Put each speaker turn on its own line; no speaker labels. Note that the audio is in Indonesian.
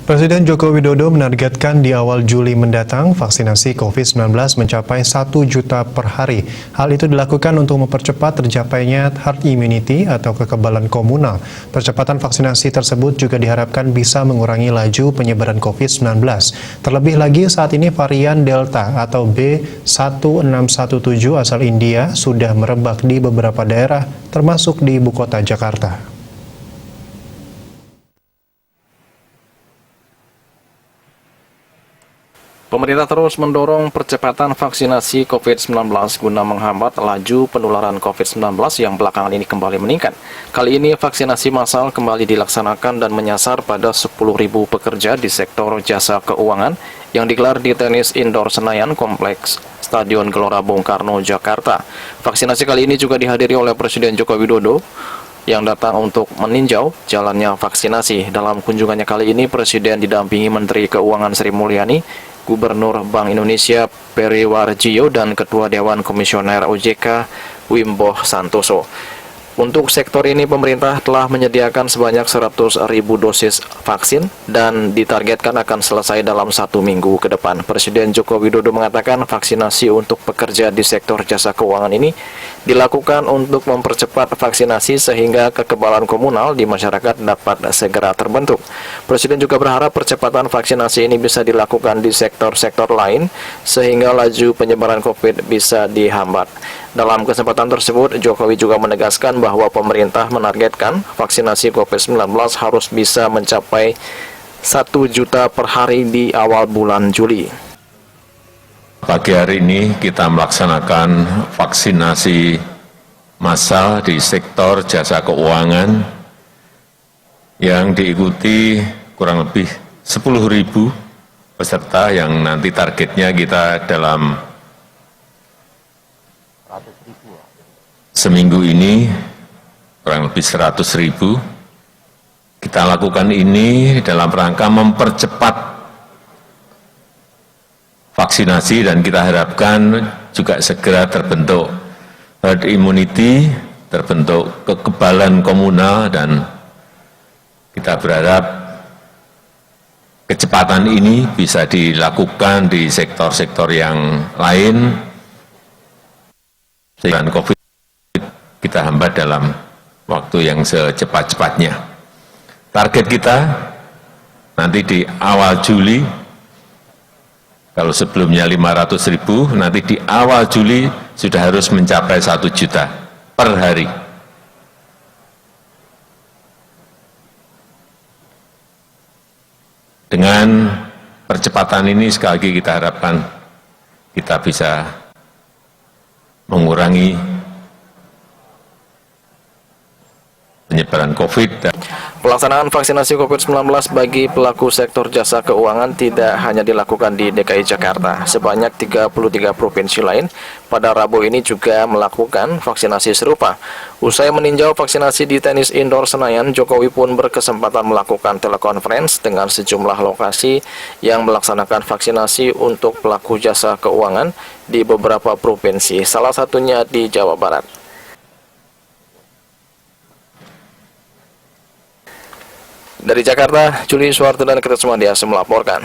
Presiden Joko Widodo menargetkan di awal Juli mendatang vaksinasi COVID-19 mencapai 1 juta per hari. Hal itu dilakukan untuk mempercepat tercapainya herd immunity atau kekebalan komunal. Percepatan vaksinasi tersebut juga diharapkan bisa mengurangi laju penyebaran COVID-19. Terlebih lagi saat ini varian Delta atau B1617 asal India sudah merebak di beberapa daerah termasuk di ibu kota Jakarta.
Pemerintah terus mendorong percepatan vaksinasi COVID-19 guna menghambat laju penularan COVID-19 yang belakangan ini kembali meningkat. Kali ini vaksinasi massal kembali dilaksanakan dan menyasar pada 10.000 pekerja di sektor jasa keuangan yang digelar di tenis indoor Senayan Kompleks Stadion Gelora Bung Karno, Jakarta. Vaksinasi kali ini juga dihadiri oleh Presiden Joko Widodo yang datang untuk meninjau jalannya vaksinasi. Dalam kunjungannya kali ini, Presiden didampingi Menteri Keuangan Sri Mulyani, Gubernur Bank Indonesia Peri Warjio, dan Ketua Dewan Komisioner OJK Wimbo Santoso. Untuk sektor ini, pemerintah telah menyediakan sebanyak 100.000 dosis vaksin dan ditargetkan akan selesai dalam 1 minggu ke depan. Presiden Joko Widodo mengatakan vaksinasi untuk pekerja di sektor jasa keuangan ini dilakukan untuk mempercepat vaksinasi sehingga kekebalan komunal di masyarakat dapat segera terbentuk. Presiden juga berharap percepatan vaksinasi ini bisa dilakukan di sektor-sektor lain sehingga laju penyebaran COVID bisa dihambat. Dalam kesempatan tersebut, Jokowi juga menegaskan bahwa pemerintah menargetkan vaksinasi COVID-19 harus bisa mencapai 1 juta per hari di awal bulan Juli.
Pagi hari ini kita melaksanakan vaksinasi massal di sektor jasa keuangan yang diikuti kurang lebih 10.000 peserta yang nanti targetnya kita dalam seminggu ini kurang lebih 100.000. Kita lakukan ini dalam rangka mempercepat vaksinasi dan kita harapkan juga segera terbentuk herd immunity, terbentuk kekebalan komunal, dan kita berharap kecepatan ini bisa dilakukan di sektor-sektor yang lain sehingga COVID kita hambat dalam waktu yang secepat-cepatnya. Target kita nanti di awal Juli, kalau sebelumnya 500.000, nanti di awal Juli sudah harus mencapai 1 juta per hari. Dengan percepatan ini sekali lagi kita harapkan kita bisa mengurangi penyebaran COVID.
Pelaksanaan vaksinasi COVID-19 bagi pelaku sektor jasa keuangan tidak hanya dilakukan di DKI Jakarta. Sebanyak 33 provinsi lain pada Rabu ini juga melakukan vaksinasi serupa. Usai meninjau vaksinasi di tenis indoor Senayan, Jokowi pun berkesempatan melakukan telekonferensi dengan sejumlah lokasi yang melaksanakan vaksinasi untuk pelaku jasa keuangan di beberapa provinsi, salah satunya di Jawa Barat. Dari Jakarta, Juli Suwarto dan Kretus Mandias melaporkan.